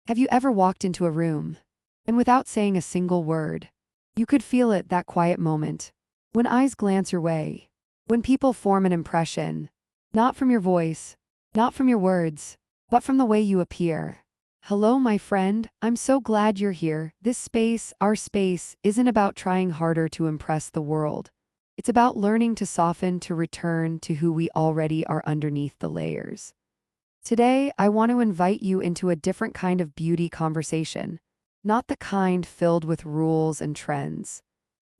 Have you ever walked into a room, and without saying a single word, you could feel it, that quiet moment, when eyes glance your way, when people form an impression, not from your voice, not from your words, but from the way you appear? Hello, my friend, I'm so glad you're here. This space, our space, isn't about trying harder to impress the world. It's about learning to soften, to return to who we already are underneath the layers. Today, I want to invite you into a different kind of beauty conversation, not the kind filled with rules and trends,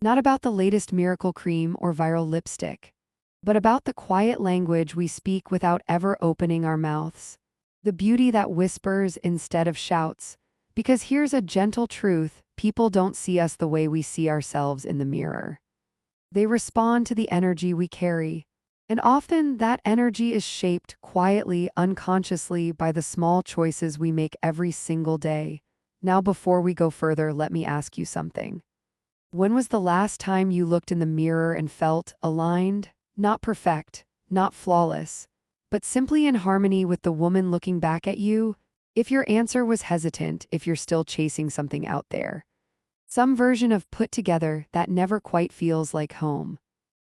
not about the latest miracle cream or viral lipstick, but about the quiet language we speak without ever opening our mouths, the beauty that whispers instead of shouts. Because here's a gentle truth: people don't see us the way we see ourselves in the mirror. They respond to the energy we carry. And often that energy is shaped quietly, unconsciously, by the small choices we make every single day. Now, before we go further, let me ask you something. When was the last time you looked in the mirror and felt aligned? Not perfect, not flawless, but simply in harmony with the woman looking back at you? If your answer was hesitant, if you're still chasing something out there, some version of put together that never quite feels like home,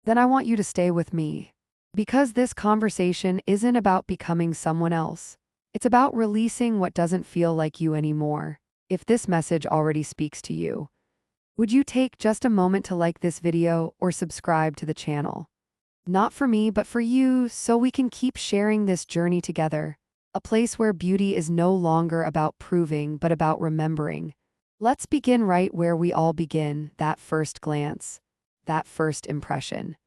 then I want you to stay with me. Because this conversation isn't about becoming someone else. It's about releasing what doesn't feel like you anymore. If this message already speaks to you, would you take just a moment to like this video or subscribe to the channel? Not for me, but for you, so we can keep sharing this journey together. A place where beauty is no longer about proving, but about remembering. Let's begin right where we all begin: that first glance, that first impression,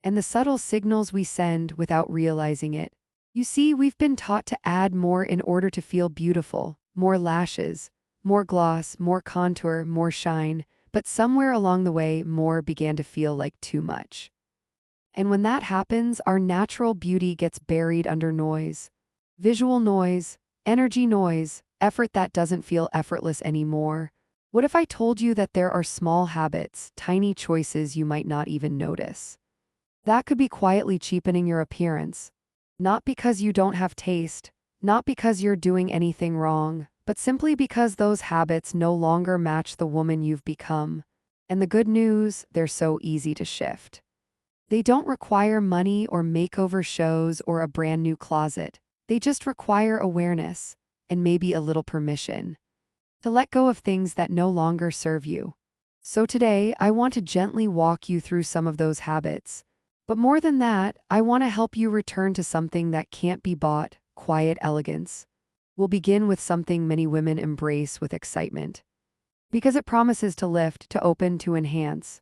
and the subtle signals we send without realizing it. You see, we've been taught to add more in order to feel beautiful: more lashes, more gloss, more contour, more shine. But somewhere along the way, more began to feel like too much. And when that happens, our natural beauty gets buried under noise. Visual noise, energy noise, effort that doesn't feel effortless anymore. What if I told you that there are small habits, tiny choices you might not even notice, that could be quietly cheapening your appearance? Not because you don't have taste, not because you're doing anything wrong, but simply because those habits no longer match the woman you've become. And the good news, they're so easy to shift. They don't require money or makeover shows or a brand new closet. They just require awareness, and maybe a little permission, to let go of things that no longer serve you. So today, I want to gently walk you through some of those habits. But more than that, I want to help you return to something that can't be bought: quiet elegance. We'll begin with something many women embrace with excitement, because it promises to lift, to open, to enhance.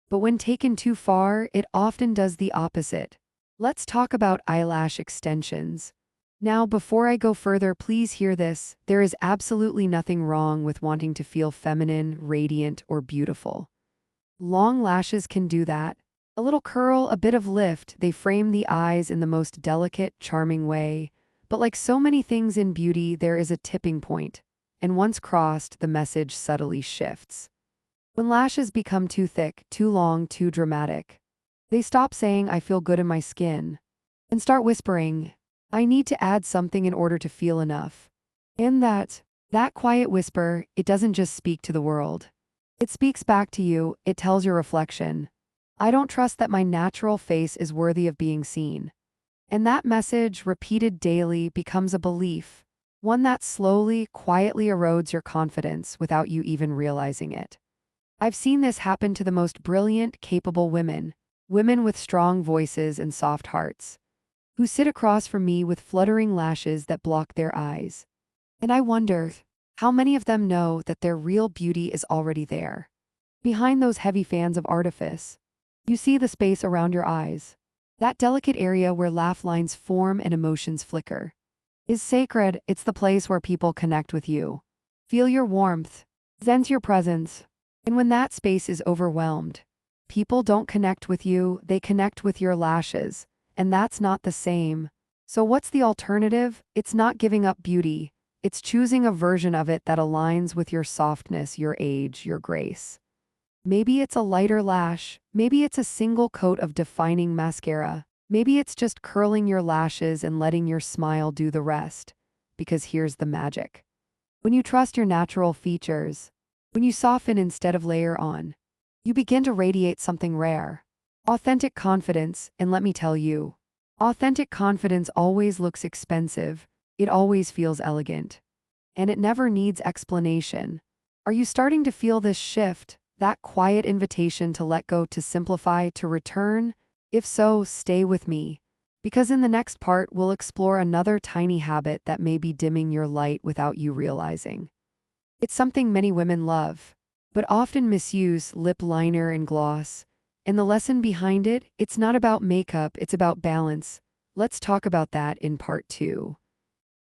But when taken too far, it often does the opposite. Let's talk about eyelash extensions. Now, before I go further, please hear this: there is absolutely nothing wrong with wanting to feel feminine, radiant, or beautiful. Long lashes can do that. A little curl, a bit of lift, they frame the eyes in the most delicate, charming way. But like so many things in beauty, there is a tipping point, and once crossed, the message subtly shifts. When lashes become too thick, too long, too dramatic, they stop saying "I feel good in my skin" and start whispering, "I need to add something in order to feel enough." And that quiet whisper, it doesn't just speak to the world. It speaks back to you. It tells your reflection, "I don't trust that my natural face is worthy of being seen." And that message, repeated daily, becomes a belief, one that slowly, quietly erodes your confidence without you even realizing it. I've seen this happen to the most brilliant, capable women, women with strong voices and soft hearts, who sit across from me with fluttering lashes that block their eyes. And I wonder, how many of them know that their real beauty is already there, behind those heavy fans of artifice? You see the space around your eyes, that delicate area where laugh lines form and emotions flicker, is sacred. It's the place where people connect with you, feel your warmth, sense your presence. And when that space is overwhelmed, people don't connect with you, they connect with your lashes, and that's not the same. So what's the alternative? It's not giving up beauty, it's choosing a version of it that aligns with your softness, your age, your grace. Maybe it's a lighter lash, maybe it's a single coat of defining mascara, maybe it's just curling your lashes and letting your smile do the rest. Because here's the magic: When you trust your natural features, when you soften instead of layer on, you begin to radiate something rare. Authentic confidence, and let me tell you, authentic confidence always looks expensive, it always feels elegant, and it never needs explanation. Are you starting to feel this shift, that quiet invitation to let go, to simplify, to return? If so, stay with me, because in the next part we'll explore another tiny habit that may be dimming your light without you realizing. It's something many women love, but often misuse: lip liner and gloss. And the lesson behind it, it's not about makeup, it's about balance. Let's talk about that in part 2.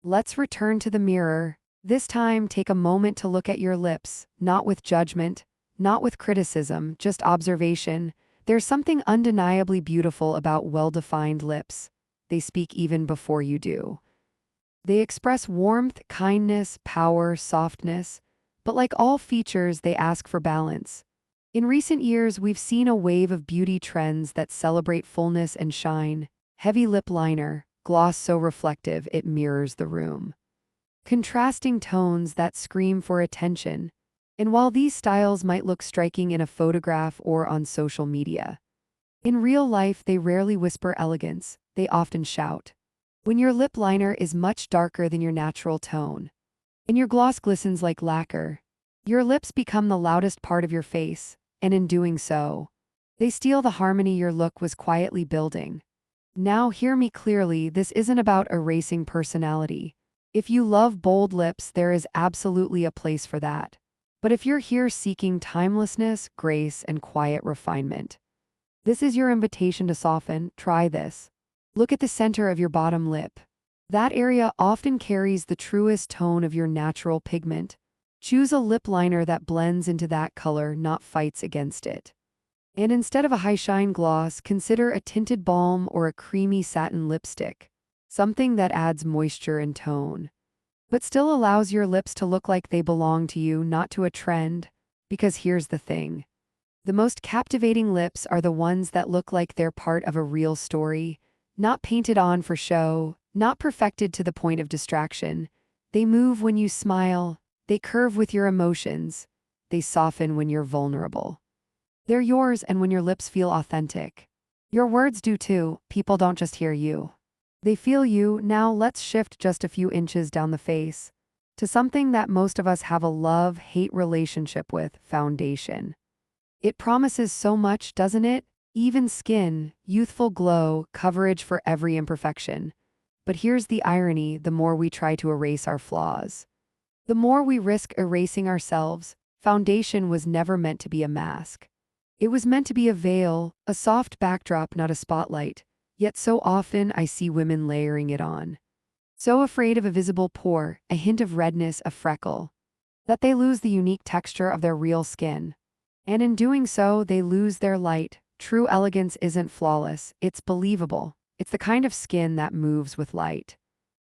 Let's return to the mirror. This time, take a moment to look at your lips, not with judgment, not with criticism, just observation. There's something undeniably beautiful about well-defined lips. They speak even before you do. They express warmth, kindness, power, softness, but like all features, they ask for balance. In recent years, we've seen a wave of beauty trends that celebrate fullness and shine. Heavy lip liner, gloss so reflective it mirrors the room. Contrasting tones that scream for attention. And while these styles might look striking in a photograph or on social media, in real life they rarely whisper elegance, they often shout. When your lip liner is much darker than your natural tone, and your gloss glistens like lacquer, your lips become the loudest part of your face, and in doing so, they steal the harmony your look was quietly building. Now hear me clearly, this isn't about erasing personality. If you love bold lips, there is absolutely a place for that. But if you're here seeking timelessness, grace, and quiet refinement, this is your invitation to soften. Try this. Look at the center of your bottom lip. That area often carries the truest tone of your natural pigment. Choose a lip liner that blends into that color, not fights against it. And instead of a high-shine gloss, consider a tinted balm or a creamy satin lipstick, something that adds moisture and tone, but still allows your lips to look like they belong to you, not to a trend. Because here's the thing. The most captivating lips are the ones that look like they're part of a real story, not painted on for show, not perfected to the point of distraction. They move when you smile, they curve with your emotions, they soften when you're vulnerable. They're yours, and when your lips feel authentic, your words do too. People don't just hear you, they feel you. Now let's shift just a few inches down the face to something that most of us have a love-hate relationship with: foundation. It promises so much, doesn't it? Even skin, youthful glow, coverage for every imperfection. But here's the irony: the more we try to erase our flaws, the more we risk erasing ourselves. Foundation was never meant to be a mask. It was meant to be a veil, a soft backdrop, not a spotlight. Yet so often I see women layering it on, so afraid of a visible pore, a hint of redness, a freckle, that they lose the unique texture of their real skin. And in doing so, they lose their light. True elegance isn't flawless, it's believable. It's the kind of skin that moves with light,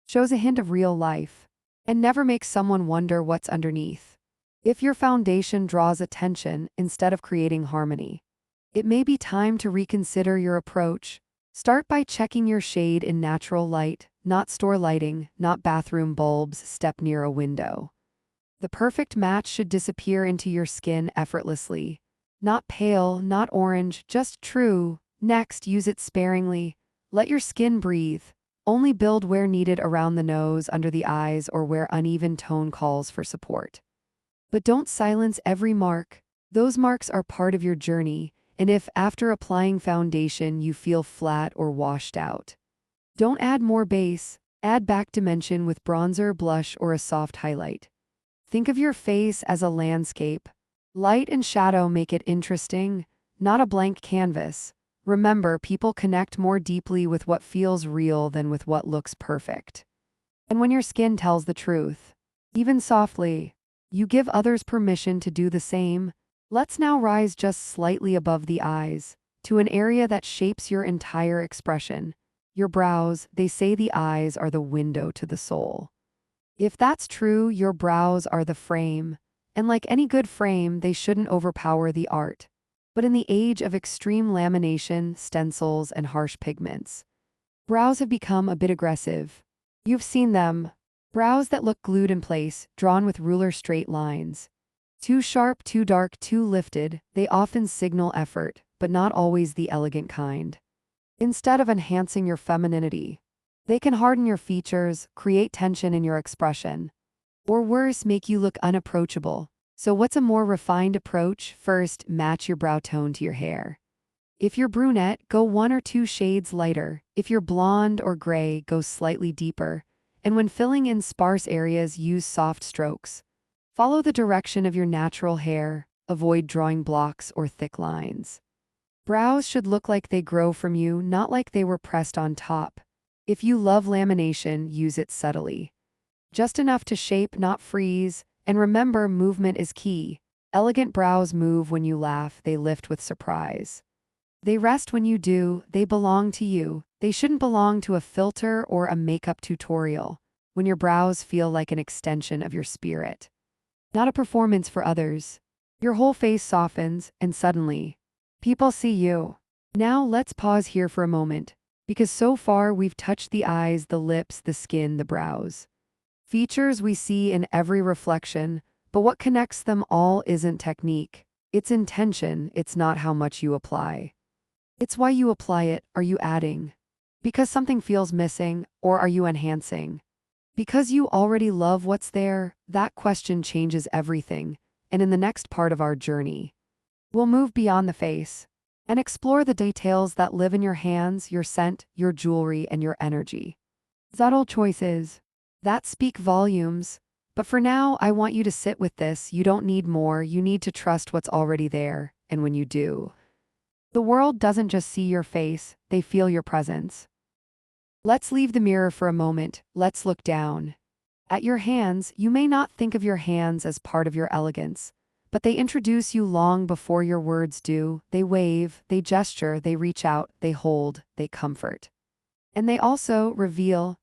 shows a hint of real life, and never makes someone wonder what's underneath. If your foundation draws attention instead of creating harmony, it may be time to reconsider your approach. Start by checking your shade in natural light, not store lighting, not bathroom bulbs. Step near a window. The perfect match should disappear into your skin effortlessly. Not pale, not orange, just true. Next, use it sparingly. Let your skin breathe. Only build where needed, around the nose, under the eyes, or where uneven tone calls for support. But don't silence every mark. Those marks are part of your journey. And if, after applying foundation, you feel flat or washed out, don't add more base. Add back dimension with bronzer, blush, or a soft highlight. Think of your face as a landscape. Light and shadow make it interesting, not a blank canvas. Remember, people connect more deeply with what feels real than with what looks perfect. And when your skin tells the truth, even softly, you give others permission to do the same. Let's now rise just slightly above the eyes, to an area that shapes your entire expression. Your brows. They say the eyes are the window to the soul. If that's true, your brows are the frame. And like any good frame, they shouldn't overpower the art. But in the age of extreme lamination, stencils, and harsh pigments, brows have become a bit aggressive. You've seen them. Brows that look glued in place, drawn with ruler straight lines. Too sharp, too dark, too lifted, they often signal effort, but not always the elegant kind. Instead of enhancing your femininity, they can harden your features, create tension in your expression, or worse, make you look unapproachable. So what's a more refined approach? First, match your brow tone to your hair. If you're brunette, go 1 or 2 shades lighter. If you're blonde or gray, go slightly deeper. And when filling in sparse areas, use soft strokes. Follow the direction of your natural hair. Avoid drawing blocks or thick lines. Brows should look like they grow from you, not like they were pressed on top. If you love lamination, use it subtly. Just enough to shape, not freeze. And remember, movement is key. Elegant brows move when you laugh, they lift with surprise. They rest when you do, they belong to you. They shouldn't belong to a filter or a makeup tutorial. When your brows feel like an extension of your spirit, not a performance for others. Your whole face softens, and suddenly, people see you. Now let's pause here for a moment, because so far we've touched the eyes, the lips, the skin, the brows. Features we see in every reflection, but what connects them all isn't technique. It's intention, it's not how much you apply. It's why you apply it. Are you adding because something feels missing, or are you enhancing because you already love what's there? That question changes everything, and in the next part of our journey, we'll move beyond the face and explore the details that live in your hands, your scent, your jewelry, and your energy. Subtle choices that speak volumes. But for now, I want you to sit with this. You don't need more, you need to trust what's already there, and when you do, the world doesn't just see your face, they feel your presence. Let's leave the mirror for a moment, let's look down. At your hands, you may not think of your hands as part of your elegance, but they introduce you long before your words do. They wave, they gesture, they reach out, they hold, they comfort. And they also reveal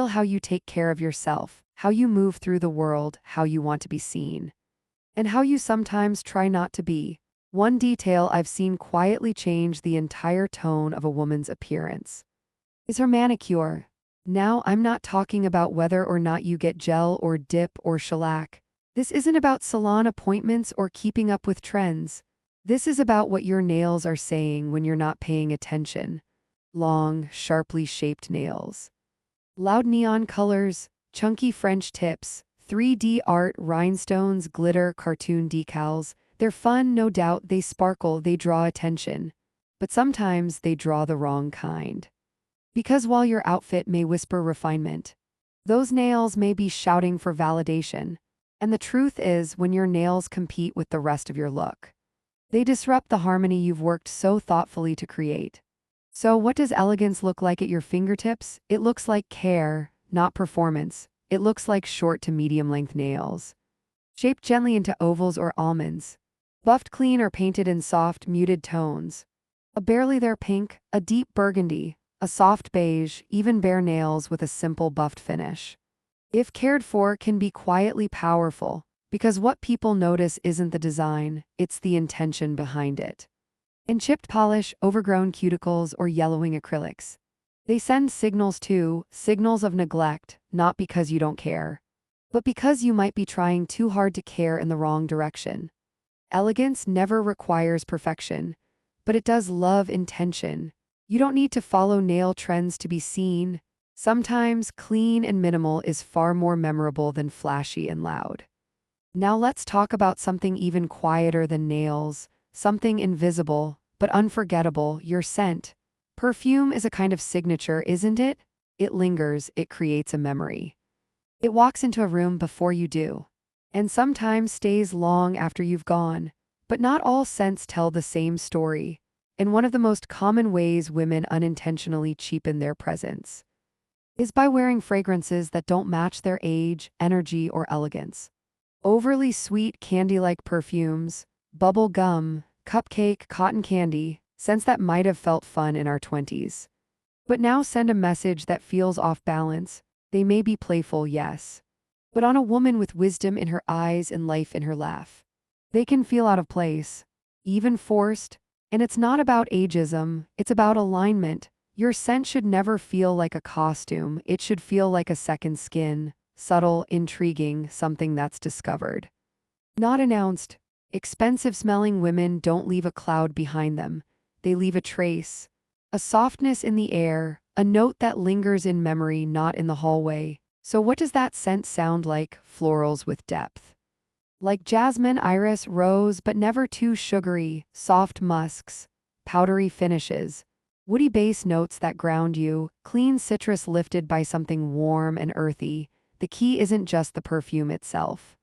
how you take care of yourself, how you move through the world, how you want to be seen, and how you sometimes try not to be. One detail I've seen quietly change the entire tone of a woman's appearance is her manicure. Now, I'm not talking about whether or not you get gel or dip or shellac. This isn't about salon appointments or keeping up with trends. This is about what your nails are saying when you're not paying attention. Long, sharply shaped nails. Loud neon colors, chunky French tips, 3D art, rhinestones, glitter, cartoon decals. They're fun, no doubt, they sparkle, they draw attention. But sometimes they draw the wrong kind. Because while your outfit may whisper refinement, those nails may be shouting for validation. And the truth is, when your nails compete with the rest of your look, they disrupt the harmony you've worked so thoughtfully to create. So what does elegance look like at your fingertips? It looks like care, not performance. It looks like short to medium-length nails, shaped gently into ovals or almonds, buffed clean or painted in soft, muted tones. A barely there pink, a deep burgundy, a soft beige, even bare nails with a simple buffed finish. If cared for, can be quietly powerful, because what people notice isn't the design, it's the intention behind it. In chipped polish, overgrown cuticles, or yellowing acrylics, they send signals too, signals of neglect, not because you don't care, but because you might be trying too hard to care in the wrong direction. Elegance never requires perfection, but it does love intention. You don't need to follow nail trends to be seen. Sometimes clean and minimal is far more memorable than flashy and loud. Now let's talk about something even quieter than nails, something invisible, but unforgettable, your scent. Perfume is a kind of signature, isn't it? It lingers, it creates a memory. It walks into a room before you do, and sometimes stays long after you've gone. But not all scents tell the same story, and one of the most common ways women unintentionally cheapen their presence is by wearing fragrances that don't match their age, energy, or elegance. Overly sweet candy-like perfumes, bubble gum, cupcake, cotton candy, scents that might have felt fun in our 20s, but now send a message that feels off balance. They may be playful, yes, but on a woman with wisdom in her eyes and life in her laugh, they can feel out of place, even forced. And it's not about ageism, it's about alignment. Your scent should never feel like a costume, it should feel like a second skin, subtle, intriguing, something that's discovered. Not announced. Expensive-smelling women don't leave a cloud behind them. They leave a trace. A softness in the air, a note that lingers in memory, not in the hallway. So what does that scent sound like? Florals with depth. Like jasmine, iris, rose, but never too sugary, soft musks, powdery finishes. Woody base notes that ground you, clean citrus lifted by something warm and earthy. The key isn't just the perfume itself,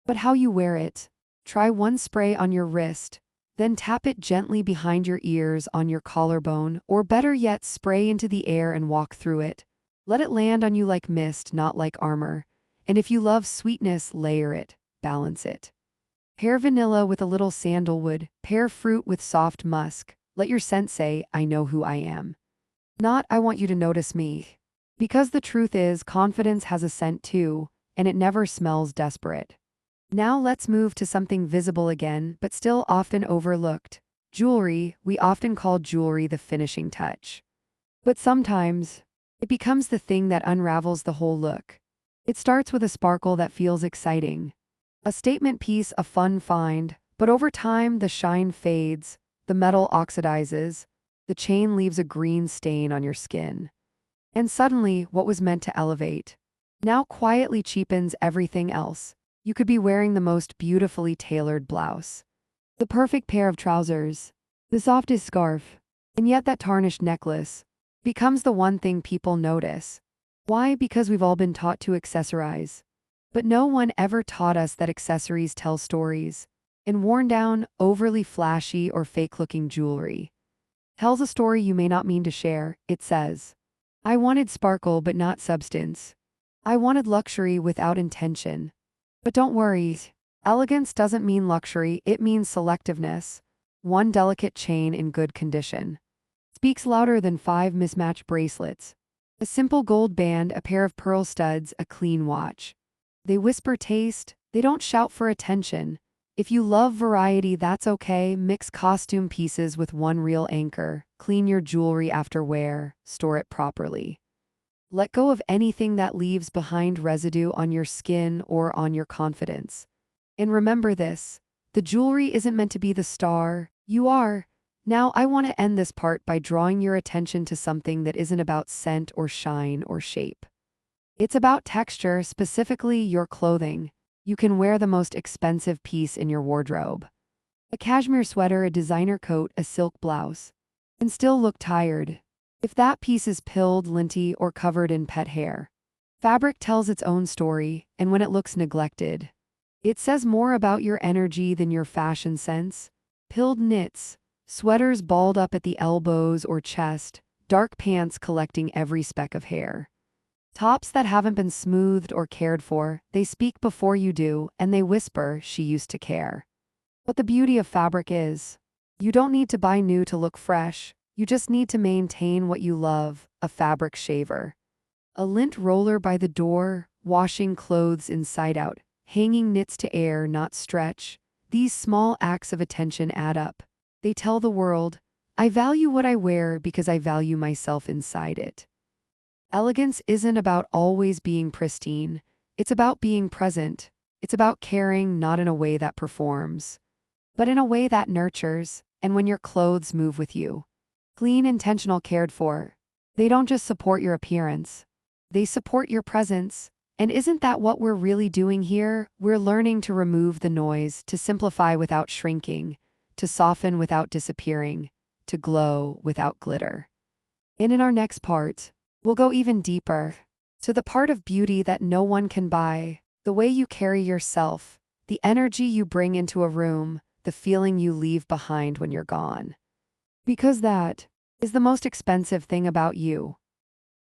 but how you wear it. Try one spray on your wrist, then tap it gently behind your ears on your collarbone, or better yet, spray into the air and walk through it. Let it land on you like mist, not like armor. And if you love sweetness, layer it, balance it. Pair vanilla with a little sandalwood, pair fruit with soft musk. Let your scent say, I know who I am. Not, I want you to notice me. Because the truth is, confidence has a scent too, and it never smells desperate. Now let's move to something visible again, but still often overlooked. Jewelry. We often call jewelry the finishing touch. But sometimes, it becomes the thing that unravels the whole look. It starts with a sparkle that feels exciting. A statement piece, a fun find, but over time the shine fades, the metal oxidizes, the chain leaves a green stain on your skin. And suddenly, what was meant to elevate now quietly cheapens everything else. You could be wearing the most beautifully tailored blouse, the perfect pair of trousers, the softest scarf, and yet that tarnished necklace becomes the one thing people notice. Why? Because we've all been taught to accessorize. But no one ever taught us that accessories tell stories. And worn down, overly flashy or fake-looking jewelry tells a story you may not mean to share. It says, I wanted sparkle but not substance. I wanted luxury without intention. But don't worry, elegance doesn't mean luxury, it means selectiveness. One delicate chain in good condition speaks louder than 5 mismatched bracelets. A simple gold band, a pair of pearl studs, a clean watch. They whisper taste, they don't shout for attention. If you love variety, that's okay. Mix costume pieces with one real anchor. Clean your jewelry after wear, store it properly. Let go of anything that leaves behind residue on your skin or on your confidence. And remember this, the jewelry isn't meant to be the star, you are. Now I want to end this part by drawing your attention to something that isn't about scent or shine or shape. It's about texture, specifically your clothing. You can wear the most expensive piece in your wardrobe, a cashmere sweater, a designer coat, a silk blouse, and still look tired. If that piece is pilled, linty, or covered in pet hair, fabric tells its own story, and when it looks neglected, it says more about your energy than your fashion sense. Pilled knits, sweaters balled up at the elbows or chest, dark pants collecting every speck of hair. Tops that haven't been smoothed or cared for, they speak before you do, and they whisper, she used to care. But the beauty of fabric is, you don't need to buy new to look fresh. You just need to maintain what you love, a fabric shaver. A lint roller by the door, washing clothes inside out, hanging knits to air, not stretch. These small acts of attention add up. They tell the world, I value what I wear because I value myself inside it. Elegance isn't about always being pristine. It's about being present. It's about caring, not in a way that performs, but in a way that nurtures. And when your clothes move with you, clean, intentional, cared for, they don't just support your appearance, they support your presence. And isn't that what we're really doing here? We're learning to remove the noise, to simplify without shrinking, to soften without disappearing, to glow without glitter. And in our next part, we'll go even deeper, to the part of beauty that no one can buy, the way you carry yourself, the energy you bring into a room, the feeling you leave behind when you're gone. Because that is the most expensive thing about you.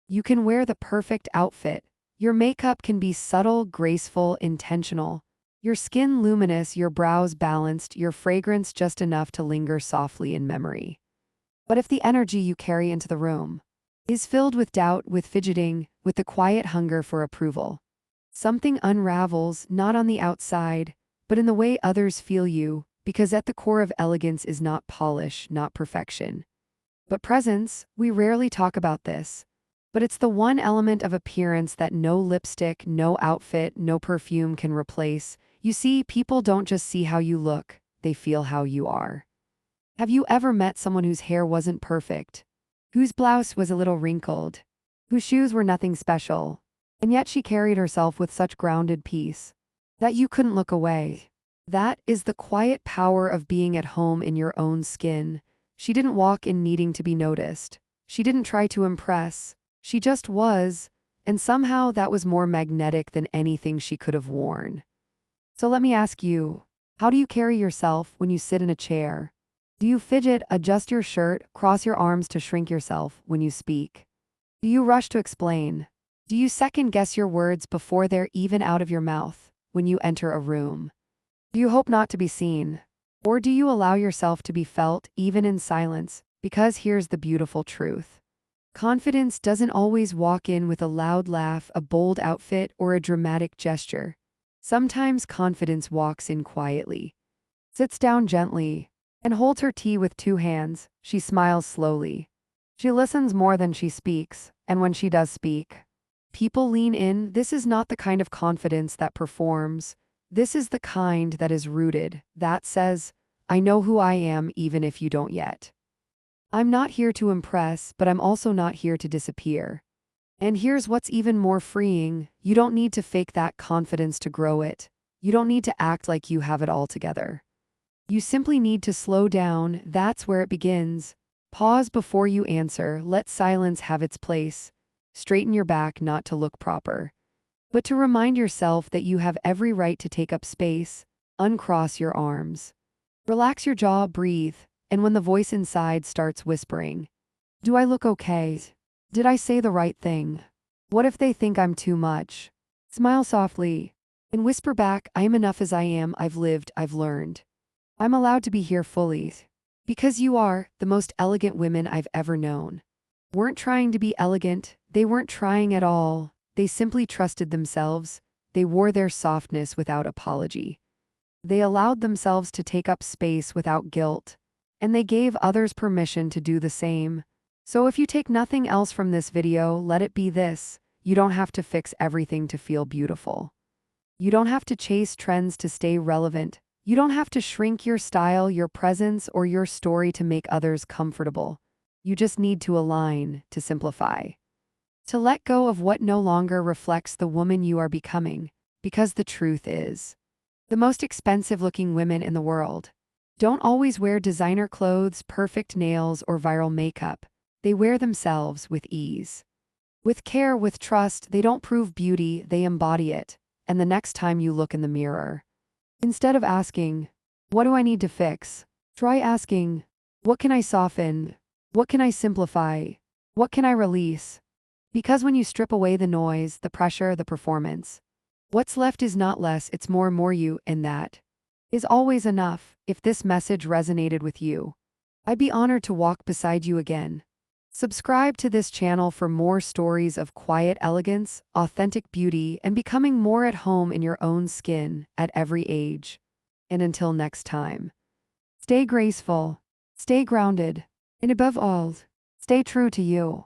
You can wear the perfect outfit. Your makeup can be subtle, graceful, intentional. Your skin luminous, your brows balanced, your fragrance just enough to linger softly in memory. But if the energy you carry into the room is filled with doubt, with fidgeting, with the quiet hunger for approval, something unravels, not on the outside, but in the way others feel you, because at the core of elegance is not polish, not perfection, but presence. We rarely talk about this, But it's the one element of appearance that no lipstick, no outfit, no perfume can replace. You see, people don't just see how you look, they feel how you are. Have you ever met someone whose hair wasn't perfect, whose blouse was a little wrinkled, whose shoes were nothing special, and yet she carried herself with such grounded peace that you couldn't look away? That is the quiet power of being at home in your own skin. She didn't walk in needing to be noticed. She didn't try to impress. She just was, and somehow that was more magnetic than anything she could have worn. So let me ask you, how do you carry yourself when you sit in a chair? Do you fidget, adjust your shirt, cross your arms to shrink yourself when you speak? Do you rush to explain? Do you second-guess your words before they're even out of your mouth when you enter a room? Do you hope not to be seen? Or do you allow yourself to be felt even in silence? Because here's the beautiful truth. Confidence doesn't always walk in with a loud laugh, a bold outfit, or a dramatic gesture. Sometimes confidence walks in quietly, sits down gently, and holds her tea with two hands. She smiles slowly. She listens more than she speaks, and when she does speak, people lean in. This is not the kind of confidence that performs. This is the kind that is rooted, that says, I know who I am even if you don't yet. I'm not here to impress, but I'm also not here to disappear. And here's what's even more freeing. You don't need to fake that confidence to grow it. You don't need to act like you have it all together. You simply need to slow down. That's where it begins. Pause before you answer. Let silence have its place. Straighten your back, not to look proper, but to remind yourself that you have every right to take up space. Uncross your arms. Relax your jaw, breathe, and when the voice inside starts whispering, do I look okay? Did I say the right thing? What if they think I'm too much? Smile softly and whisper back, I am enough as I am. I've lived, I've learned. I'm allowed to be here fully. Because you are. The most elegant women I've ever known weren't trying to be elegant. They weren't trying at all. They simply trusted themselves. They wore their softness without apology. They allowed themselves to take up space without guilt, and they gave others permission to do the same. So if you take nothing else from this video, let it be this. You don't have to fix everything to feel beautiful. You don't have to chase trends to stay relevant. You don't have to shrink your style, your presence, or your story to make others comfortable. You just need to align, to simplify, to let go of what no longer reflects the woman you are becoming. Because the truth is, the most expensive-looking women in the world don't always wear designer clothes, perfect nails, or viral makeup. They wear themselves with ease, with care, with trust. They don't prove beauty, they embody it. And the next time you look in the mirror, instead of asking, what do I need to fix? Try asking, what can I soften? What can I simplify? What can I release? Because when you strip away the noise, the pressure, the performance, what's left is not less, it's more you, and that is always enough. If this message resonated with you, I'd be honored to walk beside you again. Subscribe to this channel for more stories of quiet elegance, authentic beauty, and becoming more at home in your own skin at every age. And until next time, stay graceful, stay grounded, and above all, stay true to you.